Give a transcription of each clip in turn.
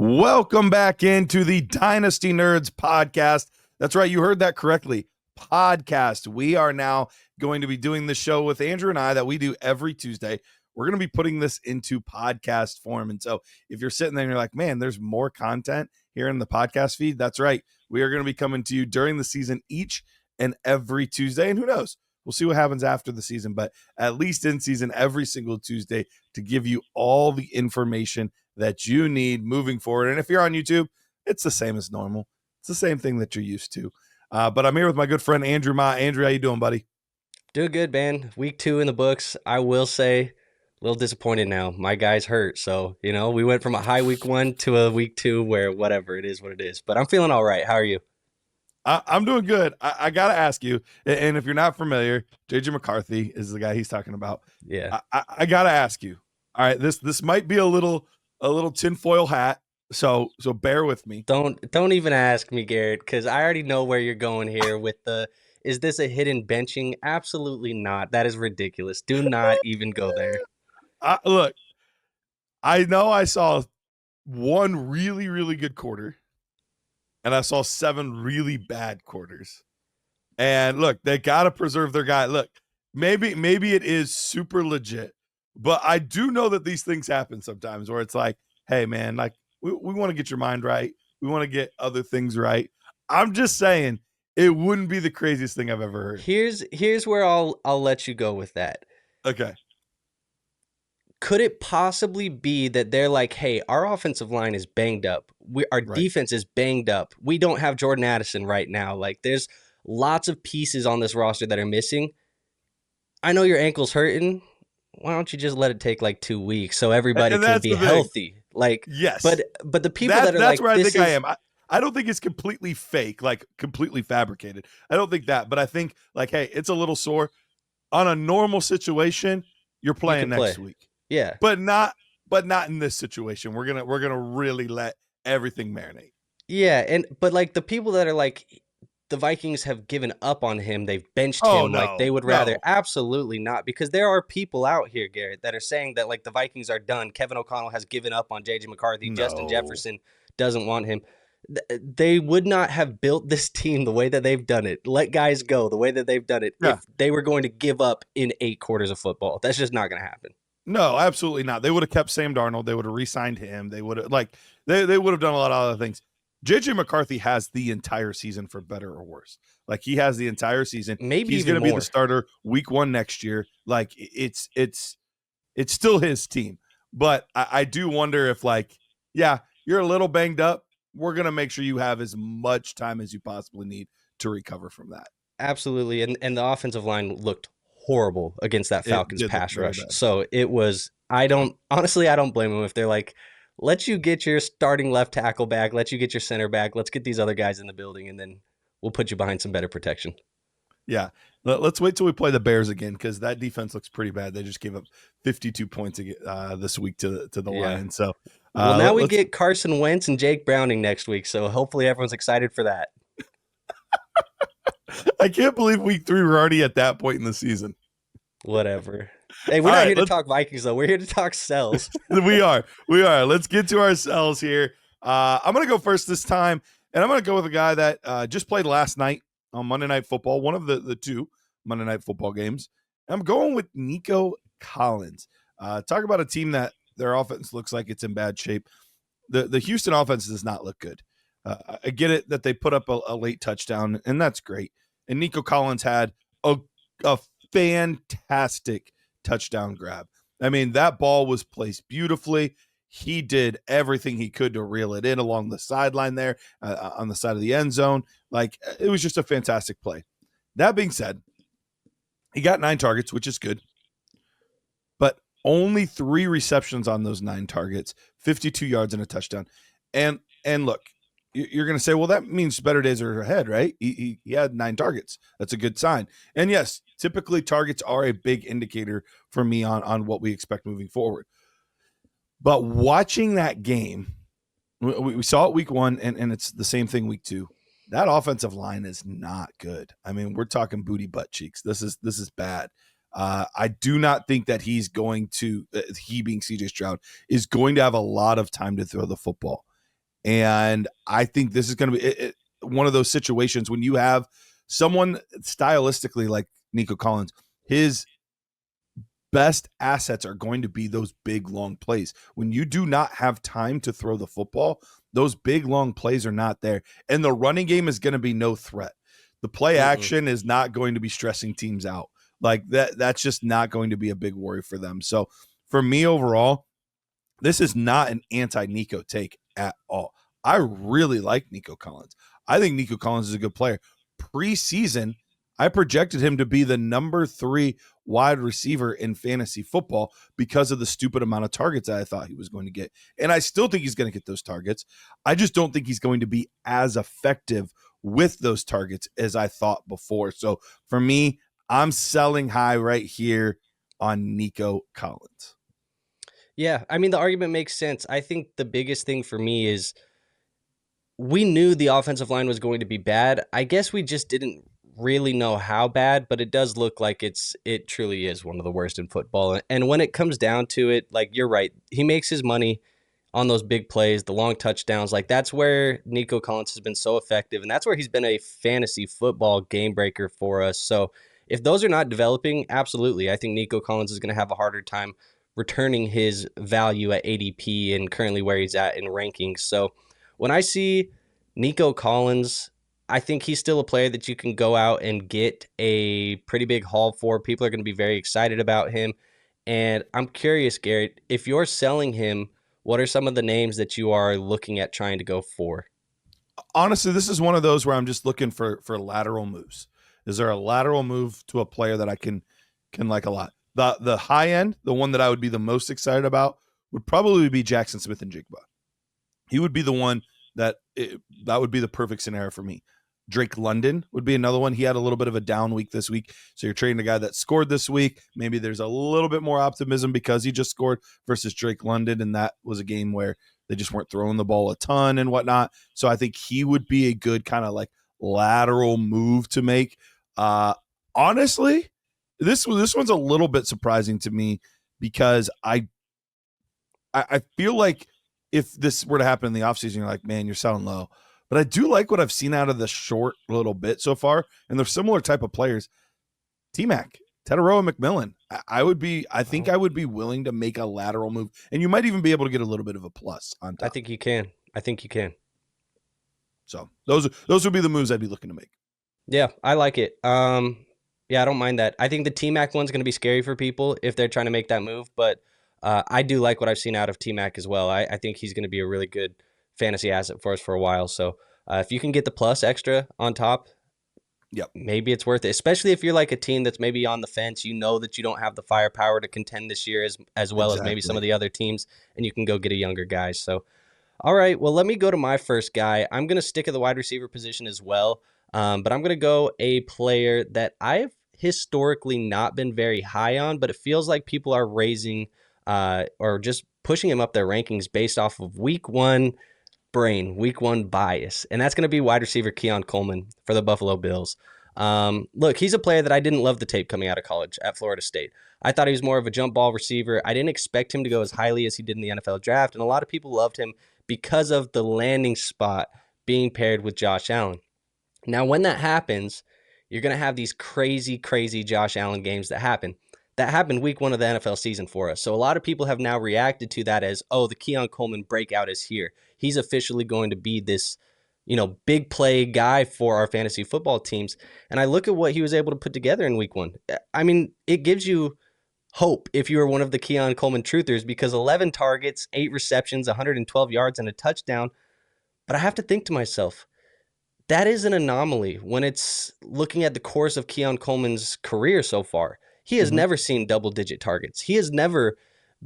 Welcome back into the Dynasty Nerds podcast. That's right, you heard that correctly. Podcast. We are now going to be doing the show with Andrew and I that we do every Tuesday. We're going to be putting this into podcast form. And so if you're sitting there and you're like, man, there's more content here in the podcast feed, that's right. We are going to be coming to you during the season each and every Tuesday. And who knows? We'll see what happens after the season, but at least in season every single Tuesday to give you all the information that you need moving forward. And if you're on YouTube, it's the same as normal. It's the same thing that you're used to. But I'm here with my good friend, Andrew Ma. Andrew, how you doing, buddy? Doing good, man. Week 2 in the books. I will say, a little disappointed now. My guy's hurt. So, we went from a high week 1 to a week 2 where whatever, it is what it is. But I'm feeling all right. How are you? I'm doing good. I got to ask you, and if you're not familiar, JJ McCarthy is the guy he's talking about. Yeah. I got to ask you. All right, this might be a little tinfoil hat, so bear with me. Don't even ask me, Garrett, because I already know where you're going here with is this a hidden benching? Absolutely not. That is ridiculous. Do not even go there. Look, I know I saw one really, really good quarter, and I saw 7 really bad quarters. And look, they got to preserve their guy. Look, maybe it is super legit, but I do know that these things happen sometimes where it's like, hey, man, like we want to get your mind right. We want to get other things right. I'm just saying it wouldn't be the craziest thing I've ever heard. Here's where I'll let you go with that. Okay. Could it possibly be that they're like, hey, our offensive line is banged up. Our defense is banged up. We don't have Jordan Addison right now. Like, there's lots of pieces on this roster that are missing. I know your ankle's hurting. Why don't you just let it take like 2 weeks so everybody can be healthy? Like, yes. But the people that are that's like, where I think I am. I don't think it's completely fake, like completely fabricated. I don't think that, but I think like, hey, it's a little sore. On a normal situation, you're playing next week. Yeah. But not in this situation. We're gonna really let everything marinate. Yeah, but like the people that are like the Vikings have given up on him, they've benched him, like they would rather absolutely not, because there are people out here, Garrett, that are saying that like the Vikings are done. Kevin O'Connell has given up on JJ McCarthy, Justin Jefferson doesn't want him. They would not have built this team the way that they've done it, let guys go the way that they've done it, if they were going to give up in 8 quarters of football. That's just not going to happen. No, absolutely not. They would have kept Sam Darnold. They would have re-signed him. They would have they would have done a lot of other things. JJ McCarthy has the entire season, for better or worse. Like, he has the entire season. Maybe he's going to be the starter week 1 next year. Like, it's still his team. But I do wonder if, like, yeah, you're a little banged up. We're going to make sure you have as much time as you possibly need to recover from that. Absolutely. And the offensive line looked horrible against that Falcons pass rush. So it was, I don't blame them if they're like, let you get your starting left tackle back, let you get your center back, let's get these other guys in the building, and then we'll put you behind some better protection. Yeah. Let's wait till we play the Bears again, because that defense looks pretty bad. They just gave up 52 points this week to the Lions. So now we get Carson Wentz and Jake Browning next week, so hopefully everyone's excited for that. I can't believe week 3 we're already at that point in the season. Whatever. Hey, we're not here to talk Vikings, though. We're here to talk cells. We are. Let's get to our cells here. I'm going to go first this time, and I'm going to go with a guy that just played last night on Monday Night Football, one of the 2 Monday Night Football games. I'm going with Nico Collins. Talk about a team that their offense looks like it's in bad shape. The Houston offense does not look good. I get it that they put up a late touchdown, and that's great. And Nico Collins had a fantastic touchdown grab. I mean, that ball was placed beautifully. He did everything he could to reel it in along the sideline there, on the side of the end zone. Like, it was just a fantastic play. That being said, he got 9 targets, which is good, but only 3 receptions on those 9 targets, 52 yards and a touchdown. And look, you're going to say, well, that means better days are ahead, right? He had 9 targets. That's a good sign. And yes, typically targets are a big indicator for me on what we expect moving forward. But watching that game, we saw it week 1, and it's the same thing week 2. That offensive line is not good. I mean, we're talking booty butt cheeks. This is bad. I do not think that he being CJ Stroud, is going to have a lot of time to throw the football. And I think this is going to be one of those situations when you have someone stylistically like Nico Collins, his best assets are going to be those big, long plays. When you do not have time to throw the football, those big, long plays are not there. And the running game is going to be no threat. The play action is not going to be stressing teams out. Like that's just not going to be a big worry for them. So for me overall, this is not an anti-Nico take at all. I really like Nico Collins. I think Nico Collins is a good player. Preseason, I projected him to be the number 3 wide receiver in fantasy football because of the stupid amount of targets that I thought he was going to get. And I still think he's going to get those targets. I just don't think he's going to be as effective with those targets as I thought before. So for me, I'm selling high right here on Nico Collins. Yeah, I mean, the argument makes sense. I think the biggest thing for me is we knew the offensive line was going to be bad. I guess we just didn't really know how bad, but it does look like it truly is one of the worst in football. And when it comes down to it, like, you're right, he makes his money on those big plays, the long touchdowns. Like, that's where Nico Collins has been so effective, and that's where he's been a fantasy football game breaker for us. So if those are not developing, absolutely, I think Nico Collins is going to have a harder time returning his value at ADP and currently where he's at in rankings. So when I see Nico Collins, I think he's still a player that you can go out and get a pretty big haul for. People are going to be very excited about him. And I'm curious, Garrett, if you're selling him, what are some of the names that you are looking at trying to go for? Honestly, this is one of those where I'm just looking for lateral moves. Is there a lateral move to a player that I can like a lot? The high end, the one that I would be the most excited about would probably be Jackson Smith-Njigba. He would be the one that would be the perfect scenario for me. Drake London would be another one. He had a little bit of a down week this week. So you're trading a guy that scored this week. Maybe there's a little bit more optimism because he just scored versus Drake London. And that was a game where they just weren't throwing the ball a ton and whatnot. So I think he would be a good kind of like lateral move to make. Honestly, this one's a little bit surprising to me because I feel like if this were to happen in the offseason, you're like, man, you're selling low. But I do like what I've seen out of the short little bit so far, and they're similar type of players. T-Mac, Teteroa McMillan. I think I would be willing to make a lateral move, and you might even be able to get a little bit of a plus on top. I think you can. So those would be the moves I'd be looking to make. Yeah, I like it. Yeah, I don't mind that. I think the T-Mac one's going to be scary for people if they're trying to make that move, but I do like what I've seen out of T-Mac as well. I think he's going to be a really good fantasy asset for us for a while. So if you can get the plus extra on top, maybe it's worth it, especially if you're like a team that's maybe on the fence. You know that you don't have the firepower to contend this year as well as maybe some of the other teams, and you can go get a younger guy. So, all right, well, let me go to my first guy. I'm going to stick at the wide receiver position as well, but I'm going to go a player that I've historically not been very high on, but it feels like people are raising or just pushing him up their rankings based off of week one bias. And that's going to be wide receiver Keon Coleman for the Buffalo Bills. Look, he's a player that I didn't love the tape coming out of college at Florida State. I thought he was more of a jump ball receiver. I didn't expect him to go as highly as he did in the NFL draft. And a lot of people loved him because of the landing spot being paired with Josh Allen. Now, when that happens, you're going to have these crazy, crazy Josh Allen games that happen. That happened week one of the NFL season for us. So a lot of people have now reacted to that as, oh, the Keon Coleman breakout is here. He's officially going to be this, big play guy for our fantasy football teams. And I look at what he was able to put together in week one. I mean, it gives you hope if you are one of the Keon Coleman truthers, because 11 targets, 8 receptions, 112 yards, and a touchdown. But I have to think to myself, that is an anomaly when it's looking at the course of Keon Coleman's career so far. He has never seen double-digit targets. He has never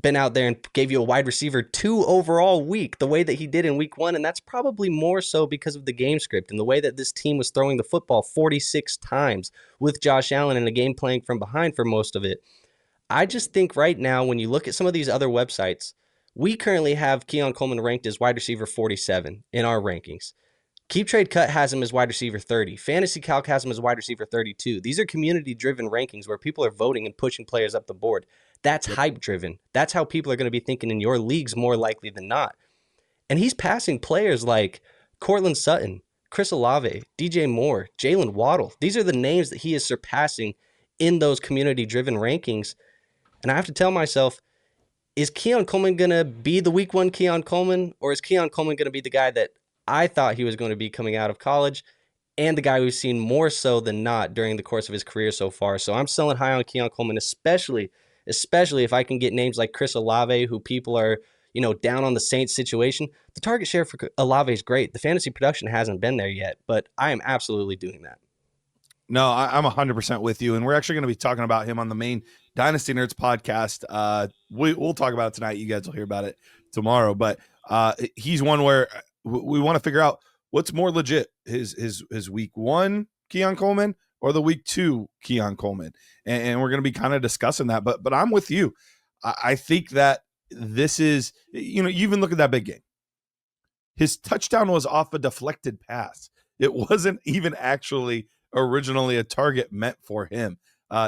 been out there and gave you a wide receiver 2 overall week the way that he did in week 1, and that's probably more so because of the game script and the way that this team was throwing the football 46 times with Josh Allen in a game playing from behind for most of it. I just think right now when you look at some of these other websites, we currently have Keon Coleman ranked as wide receiver 47 in our rankings. Keep Trade Cut has him as wide receiver 30. Fantasy Calc has him as wide receiver 32. These are community-driven rankings where people are voting and pushing players up the board. That's hype-driven. That's how people are going to be thinking in your leagues more likely than not. And he's passing players like Cortland Sutton, Chris Olave, DJ Moore, Jalen Waddle. These are the names that he is surpassing in those community-driven rankings. And I have to tell myself, is Keon Coleman going to be the week one Keon Coleman, or is Keon Coleman going to be the guy that I thought he was going to be coming out of college and the guy we've seen more so than not during the course of his career so far? So I'm selling high on Keon Coleman, especially if I can get names like Chris Olave, who people are, down on the Saints situation. The target share for Olave is great. The fantasy production hasn't been there yet, but I am absolutely doing that. No, I'm 100% with you. And we're actually going to be talking about him on the main Dynasty Nerds podcast. We'll talk about it tonight. You guys will hear about it tomorrow. But he's one where we want to figure out what's more legit, his week one Keon Coleman or the week two Keon Coleman. And we're going to be kind of discussing that. But I'm with you. I think that this is, you even look at that big game. His touchdown was off a deflected pass. It wasn't even actually originally a target meant for him.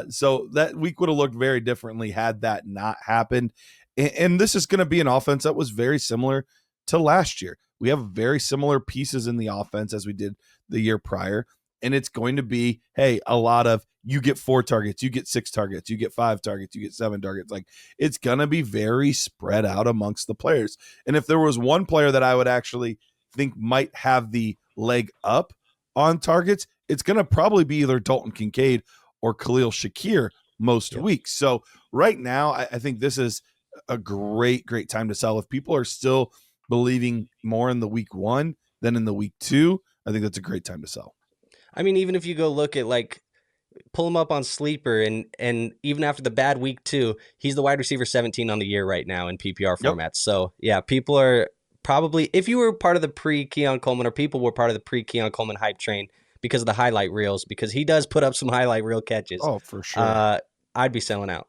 So that week would have looked very differently had that not happened. And this is going to be an offense that was very similar to last year. We have very similar pieces in the offense as we did the year prior. And it's going to be, hey, a lot of you get 4 targets, you get 6 targets, you get 5 targets, you get 7 targets. Like, it's going to be very spread out amongst the players. And if there was one player that I would actually think might have the leg up on targets, it's going to probably be either Dalton Kincaid or Khalil Shakir most weeks. So right now, I think this is a great time to sell. If people are still believing more in the week one than in the week two, I think that's a great time to sell. I mean, even if you go look at pull him up on Sleeper, and even after the bad week 2, he's the wide receiver 17 on the year right now in PPR formats. So yeah, people are probably, if you were part of the pre-Keon Coleman, or people were part of the pre-Keon Coleman hype train because of the highlight reels, because he does put up some highlight reel catches. Oh, for sure. I'd be selling out.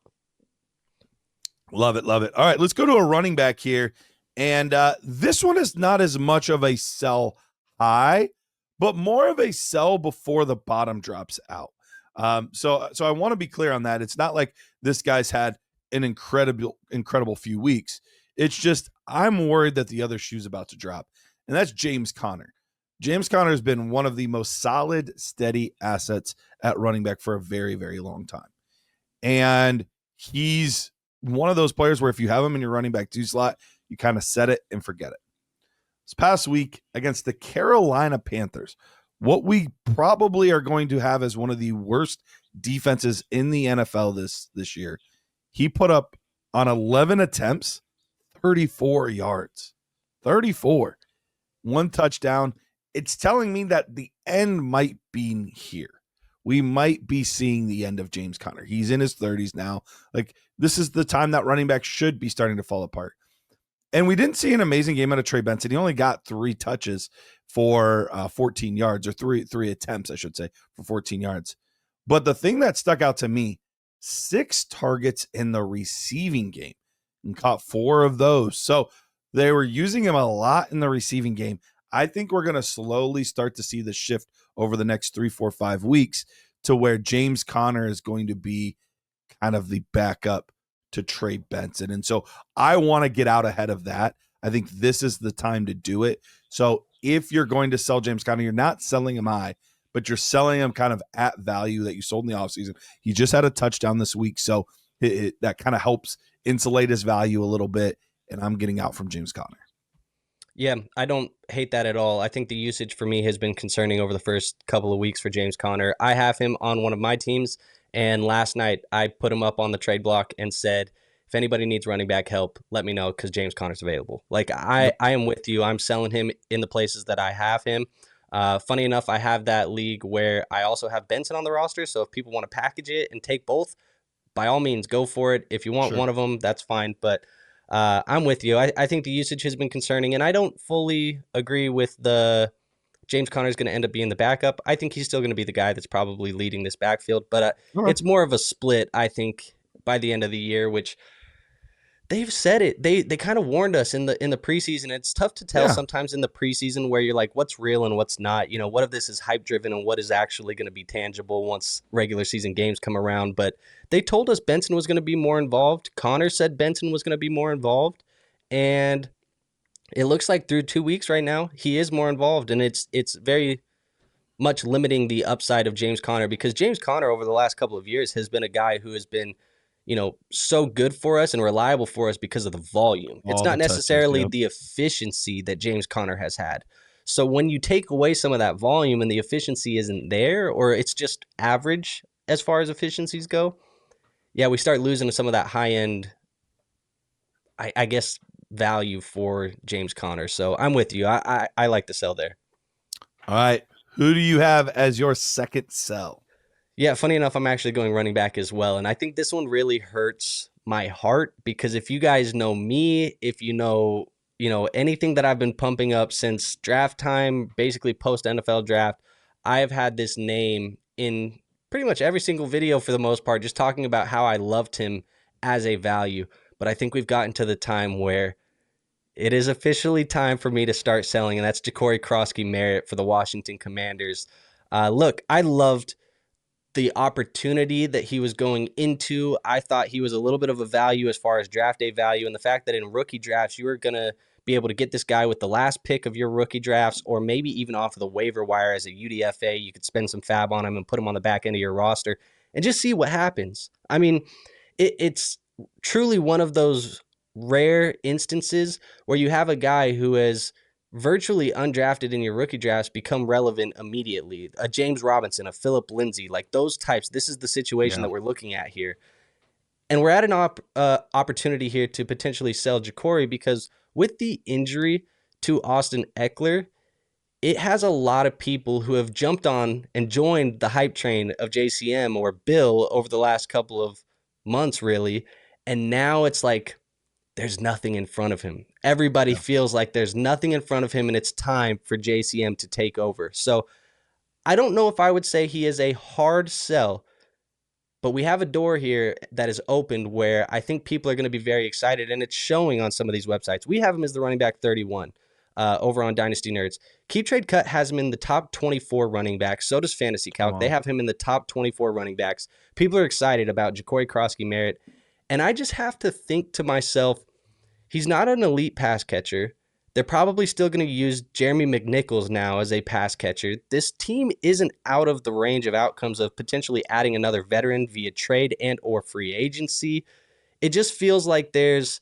Love it. All right, let's go to a running back here. And this one is not as much of a sell high, but more of a sell before the bottom drops out. So I want to be clear on that. It's not like this guy's had an incredible few weeks. It's just I'm worried that the other shoe's about to drop, and that's James Conner. James Conner has been one of the most solid, steady assets at running back for a very, very long time. And he's one of those players where if you have him in your running back 2 slot, you kind of set it and forget it. This past week against the Carolina Panthers, what we probably are going to have as one of the worst defenses in the NFL this year, he put up on 11 attempts, 34 yards. 34. 1 touchdown. It's telling me that the end might be here. We might be seeing the end of James Conner. He's in his 30s now. Like, this is the time that running back should be starting to fall apart. And we didn't see an amazing game out of Trey Benson. He only got 3 touches for 14 yards, or three attempts, I should say, for 14 yards. But the thing that stuck out to me, 6 targets in the receiving game and caught 4 of those. So they were using him a lot in the receiving game. I think we're going to slowly start to see the shift over the next 3, 4, 5 weeks to where James Conner is going to be kind of the backup to Trey Benson. And so I want to get out ahead of that. I think this is the time to do it. So if you're going to sell James Conner, you're not selling him high, but you're selling him kind of at value that you sold in the offseason. He just had a touchdown this week, so that kind of helps insulate his value a little bit, and I'm getting out from James Conner. Yeah, I don't hate that at all. I think the usage for me has been concerning over the first couple of weeks for James Conner. I have him on one of my teams, and last night I put him up on the trade block and said, if anybody needs running back help, let me know, because James Conner's available. Like, I am with you. I'm selling him in the places that I have him. Funny enough, I have that league where I also have Benson on the roster, so if people want to package it and take both, by all means, go for it. If you want one of them, that's fine, but I'm with you. I think the usage has been concerning, and I don't fully agree with the James Conner is going to end up being the backup. I think he's still going to be the guy that's probably leading this backfield, but it's more of a split, I think, by the end of the year, which they've said it. They kind of warned us in the preseason. It's tough to tell sometimes in the preseason where you're like, what's real and what's not. You know, what if this is hype driven and what is actually going to be tangible once regular season games come around. But they told us Benson was going to be more involved. Connor said Benson was going to be more involved. And it looks like through 2 weeks right now, he is more involved, and it's very much limiting the upside of James Conner, because James Conner over the last couple of years has been a guy who has been, so good for us and reliable for us because of the volume. It's All the not touches, necessarily yep. the efficiency that James Conner has had. So when you take away some of that volume and the efficiency isn't there, or it's just average as far as efficiencies go, yeah, we start losing some of that high end, I guess, value for James Conner. So I'm with you. I like the sell there. All right. Who do you have as your second sell? Yeah, funny enough, I'm actually going running back as well. And I think this one really hurts my heart, because if you guys know me, if anything that I've been pumping up since draft time, basically post NFL draft, I have had this name in pretty much every single video for the most part, just talking about how I loved him as a value. But I think we've gotten to the time where it is officially time for me to start selling, and that's Jacory Croskey-Merritt for the Washington Commanders. Look, I loved the opportunity that he was going into. I thought he was a little bit of a value as far as draft day value, and the fact that in rookie drafts, you were going to be able to get this guy with the last pick of your rookie drafts, or maybe even off of the waiver wire as a UDFA. You could spend some fab on him and put him on the back end of your roster and just see what happens. I mean, it's truly one of those rare instances where you have a guy who is virtually undrafted in your rookie drafts become relevant immediately. A James Robinson, a Phillip Lindsay, like those types. This is the situation that we're looking at here. And we're at an opportunity here to potentially sell Jacory, because with the injury to Austin Ekeler, it has a lot of people who have jumped on and joined the hype train of JCM or Bill over the last couple of months, really. And now it's like there's nothing in front of him. Everybody feels like there's nothing in front of him, and it's time for JCM to take over. So I don't know if I would say he is a hard sell, but we have a door here that is opened where I think people are going to be very excited, and it's showing on some of these websites. We have him as the running back 31 over on Dynasty Nerds. Keep Trade Cut has him in the top 24 running backs. So does Fantasy Calc. They have him in the top 24 running backs. People are excited about Jacory Croskey-Merritt, and I just have to think to myself, he's not an elite pass catcher. They're probably still going to use Jeremy McNichols now as a pass catcher. This team isn't out of the range of outcomes of potentially adding another veteran via trade and or free agency. It just feels like there's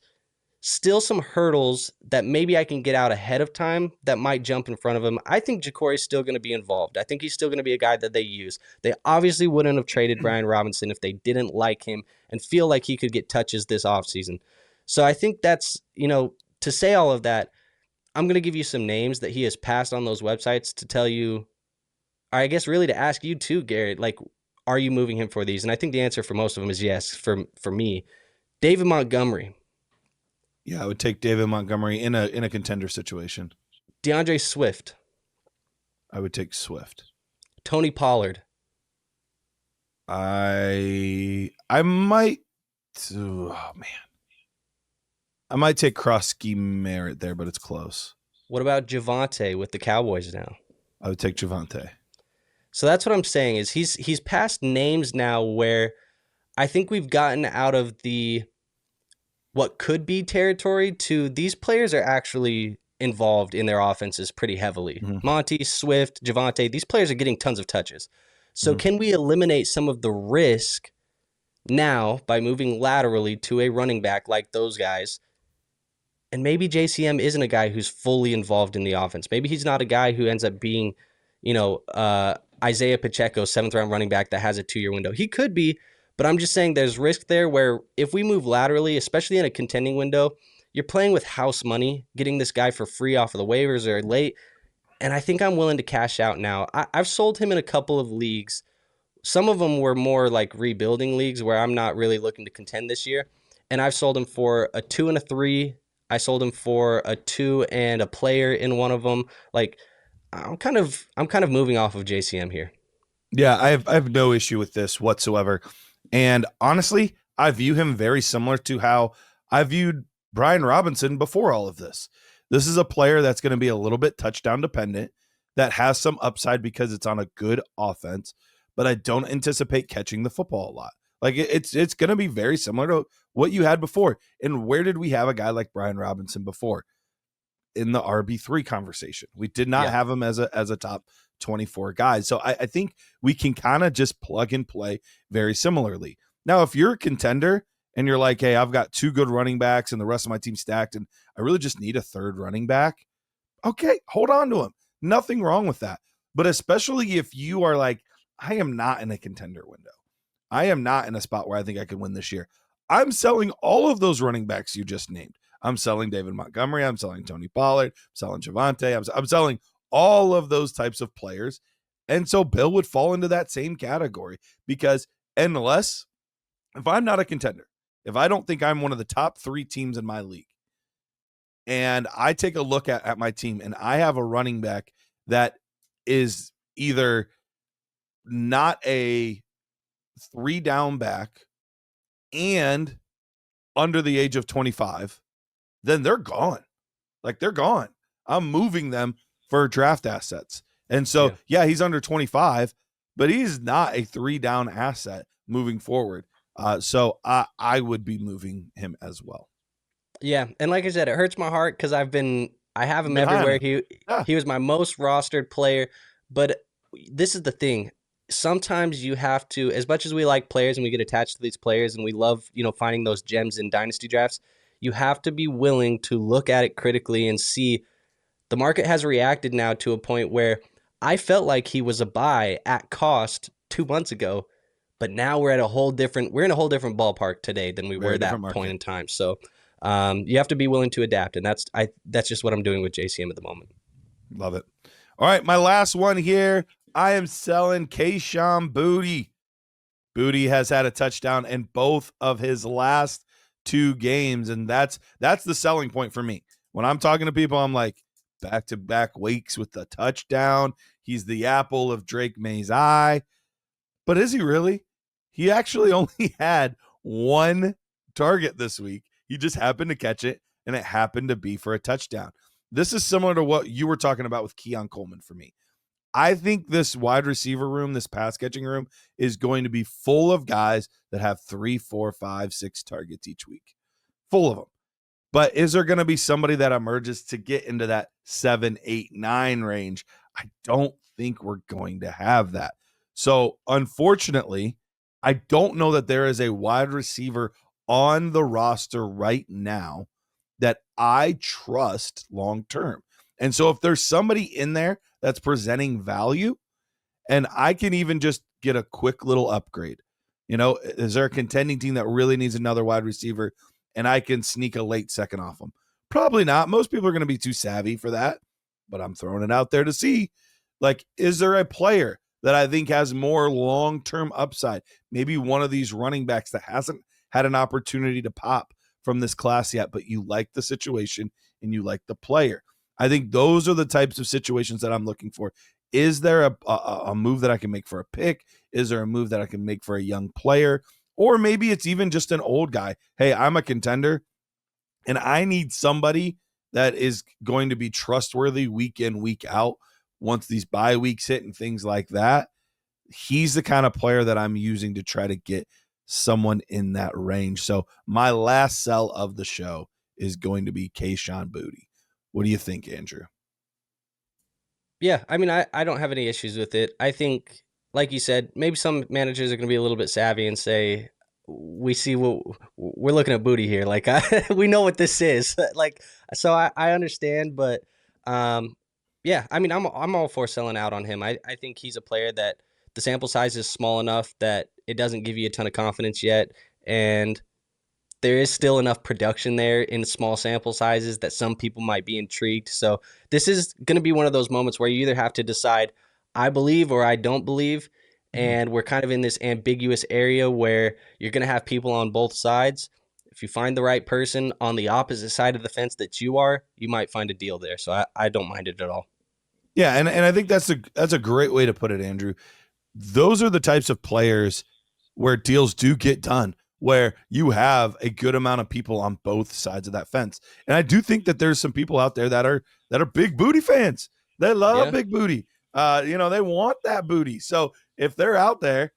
still some hurdles that maybe I can get out ahead of time that might jump in front of him. I think Jacory's still going to be involved. I think he's still going to be a guy that they use. They obviously wouldn't have traded Brian Robinson if they didn't like him and feel like he could get touches this offseason. So I think that's, to say all of that, I'm going to give you some names that he has passed on those websites to tell you, or I guess really to ask you too, Garrett, like, are you moving him for these? And I think the answer for most of them is yes. For me, David Montgomery. Yeah, I would take David Montgomery in a contender situation. DeAndre Swift. I would take Swift. Tony Pollard. I might. Oh man. I might take Croskey-Merritt there, but it's close. What about Javonte with the Cowboys now? I would take Javonte. So that's what I'm saying is he's past names now where I think we've gotten out of the what could be territory to these players are actually involved in their offenses pretty heavily. Mm-hmm. Monty, Swift, Javonte, these players are getting tons of touches. So can we eliminate some of the risk now by moving laterally to a running back like those guys? And maybe JCM isn't a guy who's fully involved in the offense. Maybe he's not a guy who ends up being, Isaiah Pacheco, 7th-round running back that has a 2-year window. He could be, but I'm just saying there's risk there where if we move laterally, especially in a contending window, you're playing with house money, getting this guy for free off of the waivers or late. And I think I'm willing to cash out now. I've sold him in a couple of leagues. Some of them were more like rebuilding leagues where I'm not really looking to contend this year. And I've sold him for a 2 and a 3. I sold him for a 2 and a player in one of them. Like I'm kind of moving off of JCM here. Yeah, I have no issue with this whatsoever. And honestly, I view him very similar to how I viewed Brian Robinson before all of this. This is a player that's going to be a little bit touchdown dependent, that has some upside because it's on a good offense, but I don't anticipate catching the football a lot. Like it's going to be very similar to what you had before. And where did we have a guy like Brian Robinson before? in the RB3 conversation. We did not have him as a top 24 guy. So I think we can kind of just plug and play very similarly. Now, if you're a contender and you're like, hey, I've got 2 good running backs and the rest of my team stacked, and I really just need a 3rd running back, okay, hold on to him. Nothing wrong with that. But especially if you are like, I am not in a contender window. I am not in a spot where I think I can win this year. I'm selling all of those running backs you just named. I'm selling David Montgomery. I'm selling Tony Pollard. I'm selling Javonte. I'm selling all of those types of players. And so Bill would fall into that same category because unless, if I'm not a contender, if I don't think I'm one of the top 3 teams in my league, and I take a look at my team and I have a running back that is either not a 3 down back and under the age of 25, then they're gone. Like, they're gone. I'm moving them for draft assets. And so, he's under 25, but he's not a 3 down asset moving forward. So I would be moving him as well. Yeah, and like I said, it hurts my heart because I have him everywhere. He was my most rostered player, but this is the thing. Sometimes you have to, as much as we like players and we get attached to these players and we love, finding those gems in dynasty drafts, you have to be willing to look at it critically and see the market has reacted now to a point where I felt like he was a buy at cost 2 months ago, but now we're in a whole different ballpark today than we were at that point in time. So you have to be willing to adapt, and that's just what I'm doing with JCM at the moment. Love it. All right, my last one here. I am selling Kayshon Boutte. Boutte has had a touchdown in both of his last 2 games, and that's the selling point for me. When I'm talking to people, I'm like, back-to-back weeks with the touchdown. He's the apple of Drake May's eye. But is he really? He actually only had 1 target this week. He just happened to catch it, and it happened to be for a touchdown. This is similar to what you were talking about with Keon Coleman for me. I think this wide receiver room, this pass catching room, is going to be full of guys that have 3, 4, 5, 6 targets each week. Full of them. But is there going to be somebody that emerges to get into that 7, 8, 9 range? I don't think we're going to have that. So, unfortunately, I don't know that there is a wide receiver on the roster right now that I trust long term. And so if there's somebody in there that's presenting value and I can even just get a quick little upgrade, is there a contending team that really needs another wide receiver and I can sneak a late second off them? Probably not. Most people are going to be too savvy for that, but I'm throwing it out there to see, is there a player that I think has more long-term upside? Maybe one of these running backs that hasn't had an opportunity to pop from this class yet, but you like the situation and you like the player. I think those are the types of situations that I'm looking for. Is there a move that I can make for a pick? Is there a move that I can make for a young player? Or maybe it's even just an old guy. Hey, I'm a contender and I need somebody that is going to be trustworthy week in, week out once these bye weeks hit and things like that. He's the kind of player that I'm using to try to get someone in that range. So my last sell of the show is going to be Kayshon Boutte. What do you think, Andrew? Yeah, I mean, I don't have any issues with it. I think, like you said, maybe some managers are going to be a little bit savvy and say, we see what we're looking at Boutte here. We know what this is. So I understand, but yeah, I mean, I'm all for selling out on him. I think he's a player that the sample size is small enough that it doesn't give you a ton of confidence yet, and there is still enough production there in small sample sizes that some people might be intrigued. So this is going to be one of those moments where you either have to decide, I believe or I don't believe. And we're kind of in this ambiguous area where you're going to have people on both sides. If you find the right person on the opposite side of the fence that you are, you might find a deal there. So I don't mind it at all. Yeah, and I think that's a great way to put it, Andrew. Those are the types of players where deals do get done, where you have a good amount of people on both sides of that fence. And I do think that there's some people out there that are big Boutte fans. They love big Boutte. They want that Boutte. So if they're out there,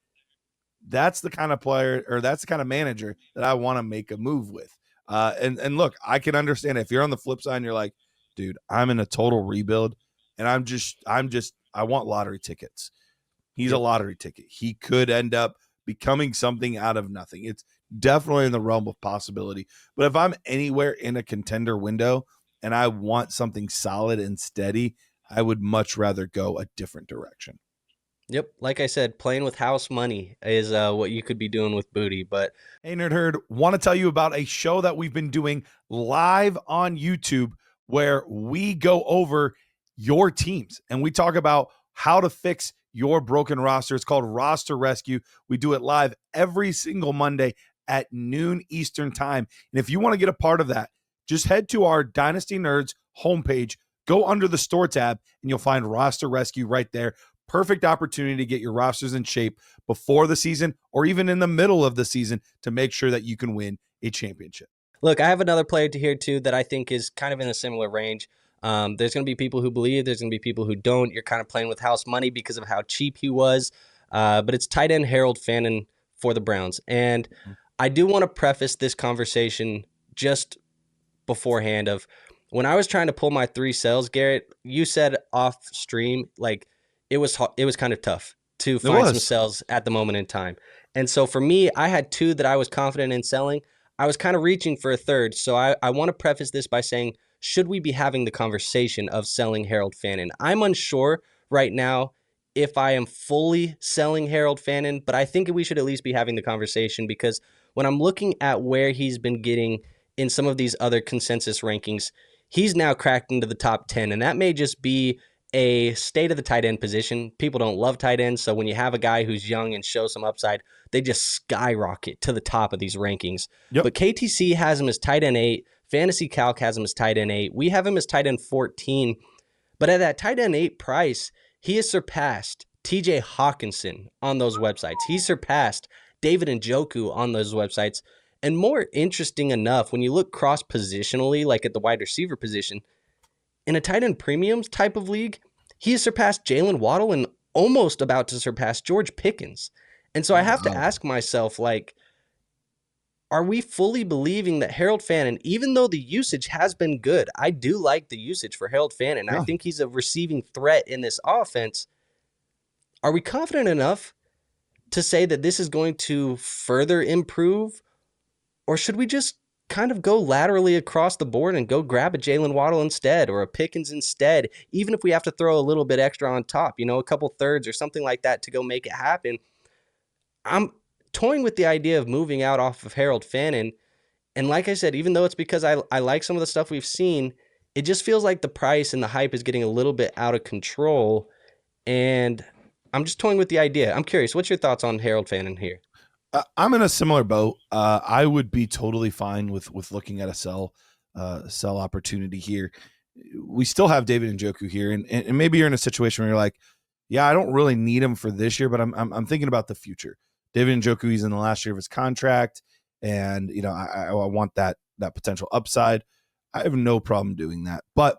that's the kind of player or that's the kind of manager that I want to make a move with. And look, I can understand if you're on the flip side and you're like, dude. I'm in a total rebuild, and I want lottery tickets. He's a lottery ticket. He could end up becoming something out of nothing. It's definitely in the realm of possibility. But if I'm anywhere in a contender window and I want something solid and steady, I would much rather go a different direction. Yep, like I said, playing with house money is what you could be doing with Boutte. But hey, Nerd Herd, want to tell you about a show that we've been doing live on YouTube where we go over your teams and we talk about how to fix your broken roster. It's called Roster Rescue. We do it live every single Monday at noon Eastern time. And if you want to get a part of that, just head to our Dynasty Nerds homepage, go under the store tab, and you'll find Roster Rescue right there. Perfect opportunity to get your rosters in shape before the season or even in the middle of the season to make sure that you can win a championship. Look, I have another player to here too that I think is kind of in a similar range. There's going to be people who believe, there's going to be people who don't. You're kind of playing with house money because of how cheap he was. But it's tight end Harold Fannin for the Browns. And I do want to preface this conversation just beforehand of when I was trying to pull my 3 sells, Garrett, you said off stream, like it was kind of tough to find some sells at the moment in time. And so for me, I had 2 that I was confident in selling. I was kind of reaching for a third. So I want to preface this by saying, should we be having the conversation of selling Harold Fannin? I'm unsure right now if I am fully selling Harold Fannin, but I think we should at least be having the conversation because when I'm looking at where he's been getting in some of these other consensus rankings, he's now cracked into the top 10, and that may just be a state of the tight end position. People don't love tight ends, so when you have a guy who's young and shows some upside, they just skyrocket to the top of these rankings. Yep. But KTC has him as tight end 8. Fantasy Calc has him as tight end 8. We have him as tight end 14. But at that tight end 8 price, he has surpassed TJ Hawkinson on those websites. He's surpassed David Njoku on those websites. And more interesting enough, when you look cross-positionally, like at the wide receiver position, in a tight end premiums type of league, he has surpassed Jalen Waddle and almost about to surpass George Pickens. And so I have to ask myself, like, are we fully believing that Harold Fannin, even though the usage has been good, I do like the usage for Harold Fannin. I think he's a receiving threat in this offense. Are we confident enough to say that this is going to further improve? Or should we just kind of go laterally across the board and go grab a Jalen Waddle instead or a Pickens instead, even if we have to throw a little bit extra on top, a couple thirds or something like that to go make it happen? I'm toying with the idea of moving out off of Harold Fannin. And like I said, even though it's because I like some of the stuff we've seen, it just feels like the price and the hype is getting a little bit out of control. And I'm just toying with the idea. I'm curious, what's your thoughts on Harold Fannin here? I'm in a similar boat. I would be totally fine with looking at a sell opportunity here. We still have David Njoku here, and maybe you're in a situation where you're like, yeah, I don't really need him for this year, but I'm thinking about the future. David Njoku, he's in the last year of his contract, and I want that potential upside. I have no problem doing that, but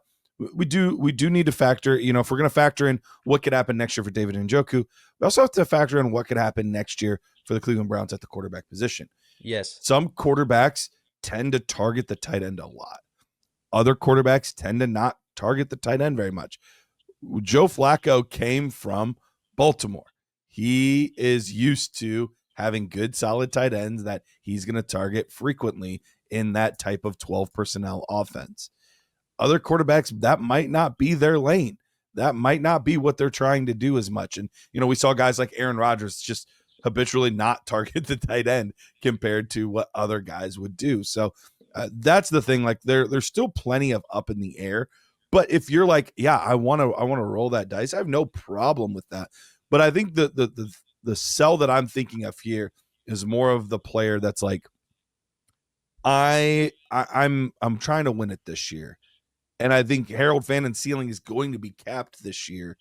we do need to factor. If we're going to factor in what could happen next year for David Njoku, we also have to factor in what could happen next year for the Cleveland Browns at the quarterback position. Yes, some quarterbacks tend to target the tight end a lot. Other quarterbacks tend to not target the tight end very much. Joe Flacco came from Baltimore. He is used to having good, solid tight ends that he's going to target frequently in that type of 12 personnel offense. Other quarterbacks, that might not be their lane. That might not be what they're trying to do as much. And, we saw guys like Aaron Rodgers just habitually not target the tight end compared to what other guys would do. So that's the thing. Like there's still plenty of up in the air. But if you're like, yeah, I want to roll that dice, I have no problem with that. But I think the sell that I'm thinking of here is more of the player that's like, I'm trying to win it this year. And I think Harold Fannin's ceiling is going to be capped this year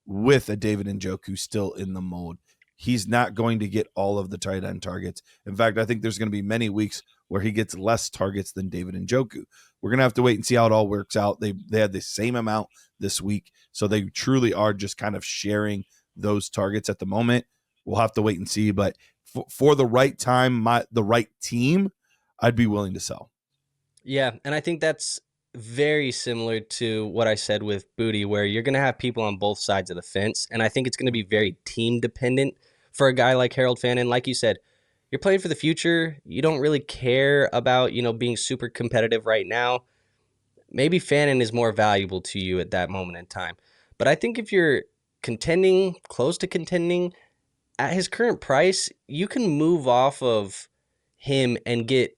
with a David Njoku still in the mold. He's not going to get all of the tight end targets. In fact, I think there's going to be many weeks where he gets less targets than David Njoku. We're going to have to wait and see how it all works out. They had the same amount this week, so they truly are just kind of sharing those targets at the moment. We'll have to wait and see, but for the right time, the right team, I'd be willing to sell. Yeah, and I think that's very similar to what I said with Boutte, where you're going to have people on both sides of the fence. And I think it's going to be very team dependent for a guy like Harold Fannin. Like you said, you're playing for the future. You don't really care about, being super competitive right now. Maybe Fannin is more valuable to you at that moment in time. But I think if you're contending, close to contending, at his current price, you can move off of him and get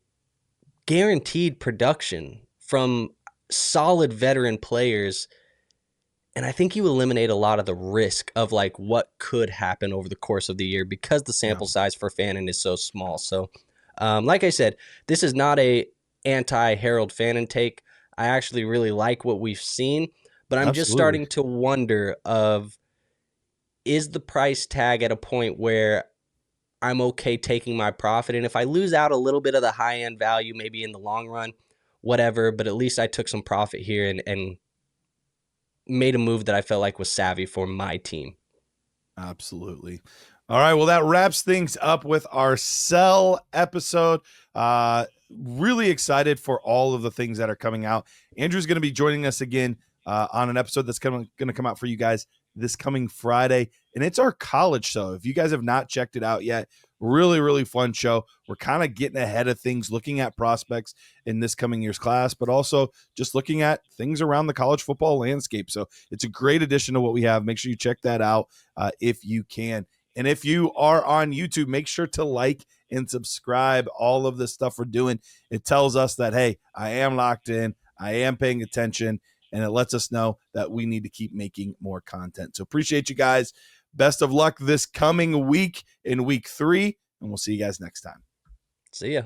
guaranteed production from solid veteran players. And I think you eliminate a lot of the risk of like what could happen over the course of the year because the sample size for Fannin is so small. So, like I said, this is not a anti-Harold Fannin take. I actually really like what we've seen, but I'm just starting to wonder is the price tag at a point where I'm okay taking my profit? And if I lose out a little bit of the high-end value, maybe in the long run, whatever, but at least I took some profit here and made a move that I felt like was savvy for my team. Absolutely. All right. Well, that wraps things up with our sell episode. Really excited for all of the things that are coming out. Andrew's going to be joining us again on an episode that's going to come out for you guys this coming Friday. And it's our college show. If you guys have not checked it out yet, really, really fun show. We're kind of getting ahead of things, looking at prospects in this coming year's class, but also just looking at things around the college football landscape. So it's a great addition to what we have. Make sure you check that out if you can. And if you are on YouTube, make sure to like and subscribe. All of this stuff we're doing, it tells us that, hey, I am locked in, I am paying attention, and it lets us know that we need to keep making more content. So appreciate you guys. Best of luck this coming week in week 3, and we'll see you guys next time. See ya.